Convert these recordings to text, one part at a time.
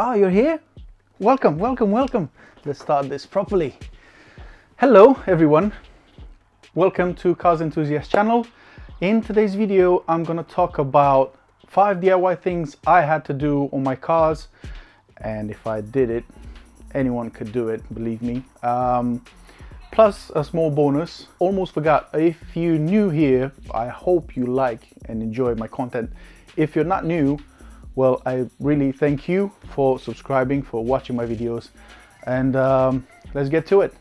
Oh, you're here? Welcome, welcome, welcome. Let's start this properly. Hello, everyone. Welcome to Cars Enthusiast channel. In today's video, I'm gonna talk about 5 DIY things I had to do on my cars. And if I did it, anyone could do it, believe me. Plus a small bonus. Almost forgot, if you're new here, I hope you like and enjoy my content. If you're not new, well, I really thank you for subscribing, for watching my videos, and let's get to it.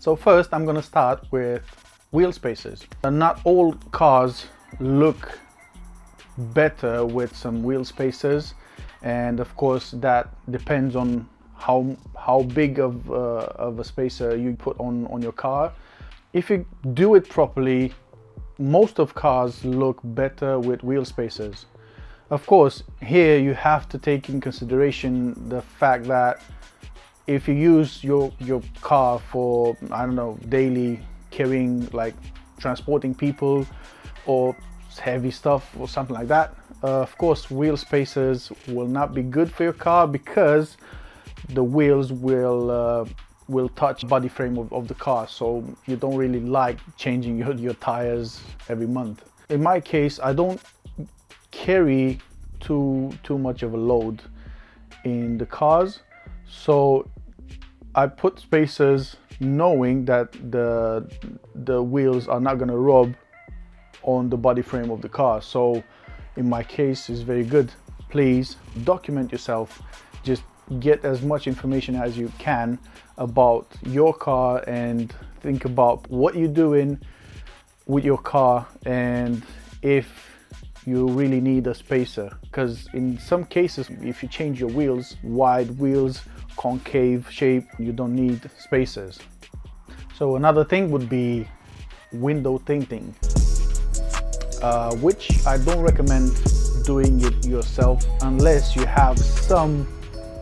So first, I'm gonna start with wheel spacers. Not all cars look better with some wheel spacers, and of course that depends on how big of a spacer you put on your car. If you do it properly, most of cars look better with wheel spacers. Of course, here you have to take in consideration the fact that if you use your car for, I don't know, daily carrying, like transporting people or heavy stuff or something like that, of course wheel spacers will not be good for your car, because the wheels will touch the body frame of the car, so you don't really like changing your tires every month. In my case, I don't carry too much of a load in the cars, so I put spacers knowing that the wheels are not going to rub on the body frame of the car. So in my case, it's very good. Please document yourself. Just get as much information as you can about your car and think about what you're doing with your car and if you really need a spacer. Because in some cases, if you change your wheels, wide wheels, concave shape, you don't need spacers. So another thing would be window tinting, which I don't recommend doing it yourself unless you have some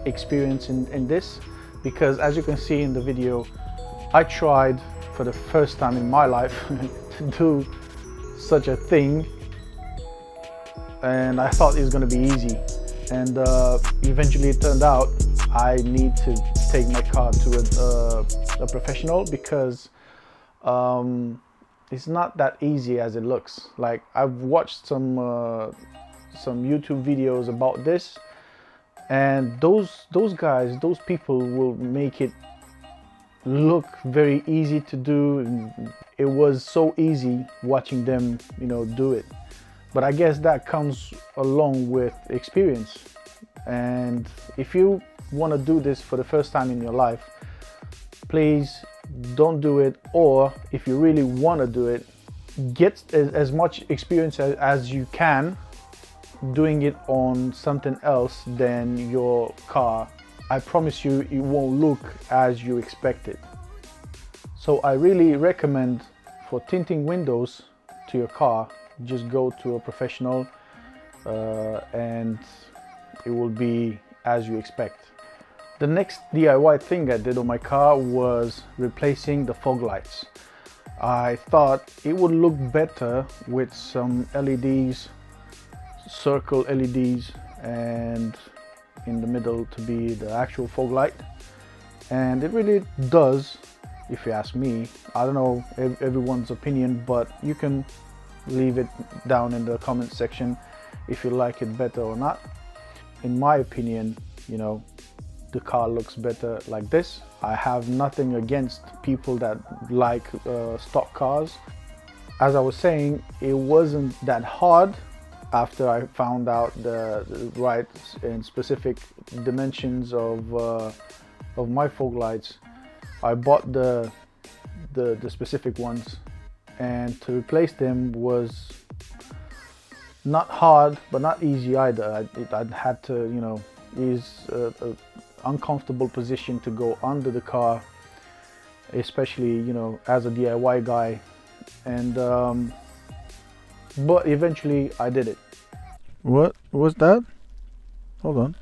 experience in this, because as you can see in the video, I tried for the first time in my life to do such a thing, and I thought it was going to be easy, and eventually it turned out I need to take my car to a professional, because it's not that easy as it looks. Like, I've watched some YouTube videos about this, and those guys, those people will make it look very easy to do. It was so easy watching them, do it. But I guess that comes along with experience. And if you want to do this for the first time in your life, please don't do it. Or if you really want to do it, get as much experience as you can doing it on something else than your car. I promise you, it won't look as you expected. So I really recommend, for tinting windows to your car, just go to a professional and it will be as you expect. The next DIY thing I did on my car was replacing the fog lights. I thought it would look better with some LEDs, circle LEDs, and in the middle to be the actual fog light. And it really does, if you ask me. I don't know everyone's opinion, but you can leave it down in the comment section if you like it better or not. In my opinion, the car looks better like this. I have nothing against people that like stock cars. As I was saying, it wasn't that hard after I found out the right and specific dimensions of my fog lights. I bought the specific ones, and to replace them was not hard, but not easy either. I had to, use a uncomfortable position to go under the car, especially, as a DIY guy. And but eventually I did it. What was that? Hold on,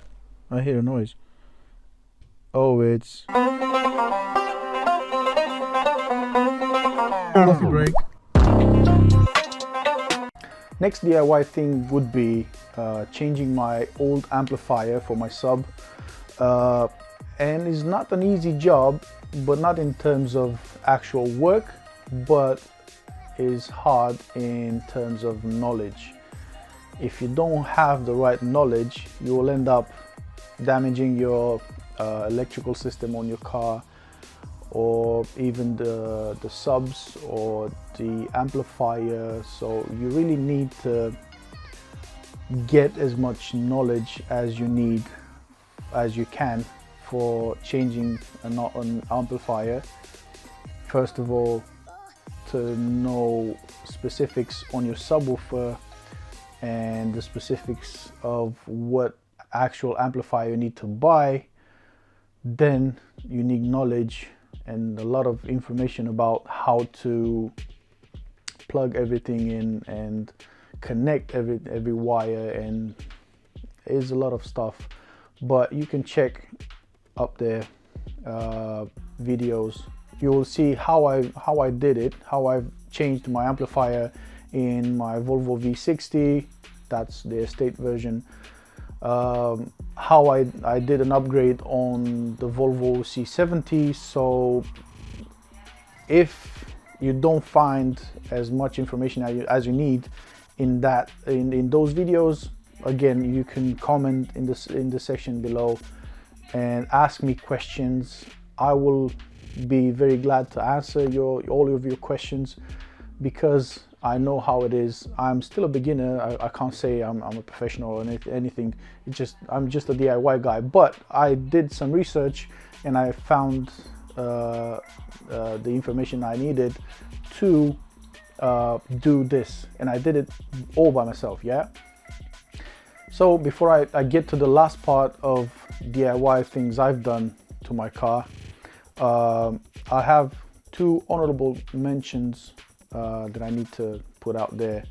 I hear a noise. Oh, it's Coffee break. Next DIY thing would be changing my old amplifier for my sub. And it's not an easy job, but not in terms of actual work, but is hard in terms of knowledge. If you don't have the right knowledge, you will end up damaging your electrical system on your car, or even the subs or the amplifier. So you really need to get as much knowledge as you can for changing an amplifier. First of all, to know specifics on your subwoofer and the specifics of what actual amplifier you need to buy. Then you need knowledge and a lot of information about how to plug everything in and connect every wire, and there's a lot of stuff. But you can check up there videos. You will see how I did it, how I've changed my amplifier in my Volvo V60, that's the estate version. How I did an upgrade on the Volvo C70. So if you don't find as much information as you need in those videos, again, you can comment in the section below and ask me questions. I will be very glad to answer all of your questions, because I know how it is. I'm still a beginner. I can't say I'm a professional or anything. I'm just a DIY guy. But I did some research and I found the information I needed to do this, and I did it all by myself. Yeah. So before I get to the last part of DIY things I've done to my car, I have two honorable mentions that I need to put out there.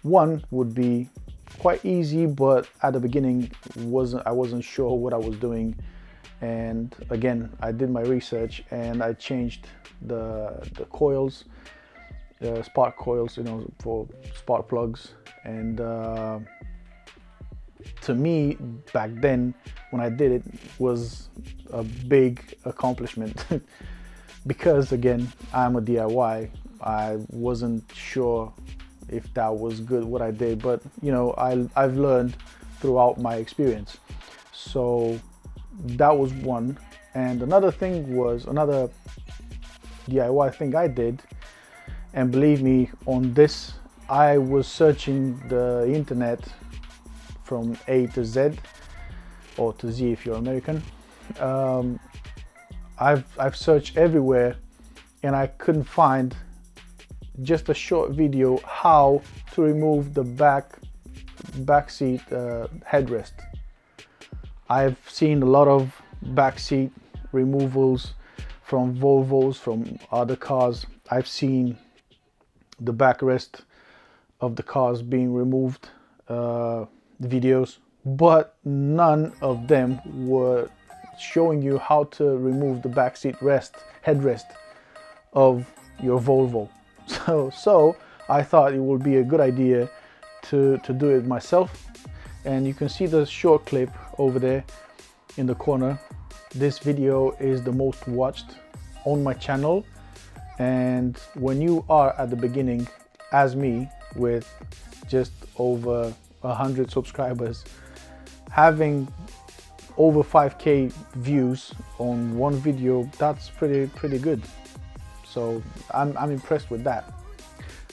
One would be quite easy, but at the beginning I wasn't sure what I was doing, and again, I did my research and I changed the coils, spark coils, for spark plugs. And to me, back then when I did it, was a big accomplishment because again, I'm a DIY. I wasn't sure if that was good what I did, but I've learned throughout my experience. So that was one. And another DIY thing I did, and believe me on this, I was searching the internet from A to Z, or to Z if you're American. I've searched everywhere and I couldn't find just a short video how to remove the back seat headrest. I've seen a lot of back seat removals from Volvos, from other cars. I've seen the backrest of the cars being removed, videos, but none of them were showing you how to remove the backseat headrest of your Volvo. So I thought it would be a good idea to do it myself. And you can see the short clip over there in the corner. This video is the most watched on my channel, and when you are at the beginning as me with just over 100 subscribers, having over 5k views on one video, that's pretty good. So I'm impressed with that.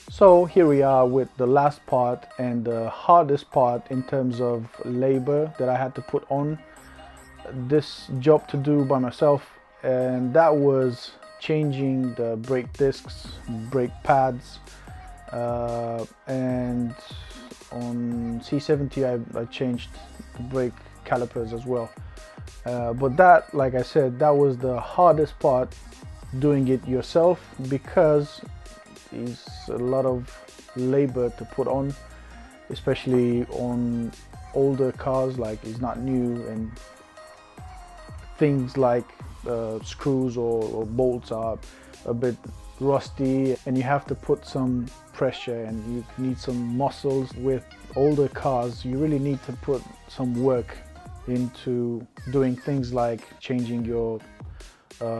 So here we are with the last part and the hardest part in terms of labor that I had to put on this job to do by myself, and that was changing the brake discs, brake pads, and on C70 I changed the brake calipers as well. But that, like I said, that was the hardest part, doing it yourself, because it's a lot of labor to put on, especially on older cars, like it's not new, and things like screws or bolts are a bit rusty, and you have to put some pressure and you need some muscles. With older cars, you really need to put some work into doing things like changing your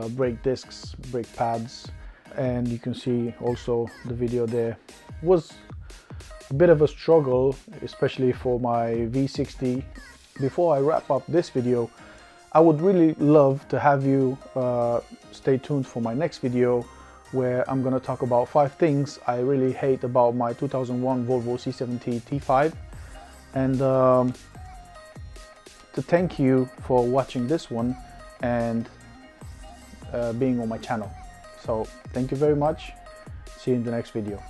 brake discs, brake pads. And you can see also the video there was a bit of a struggle, especially for my V60. Before I wrap up this video, I would really love to have you stay tuned for my next video, where I'm going to talk about 5 things I really hate about my 2001 Volvo C70 T5, and to thank you for watching this one and being on my channel. So thank you very much. See you in the next video.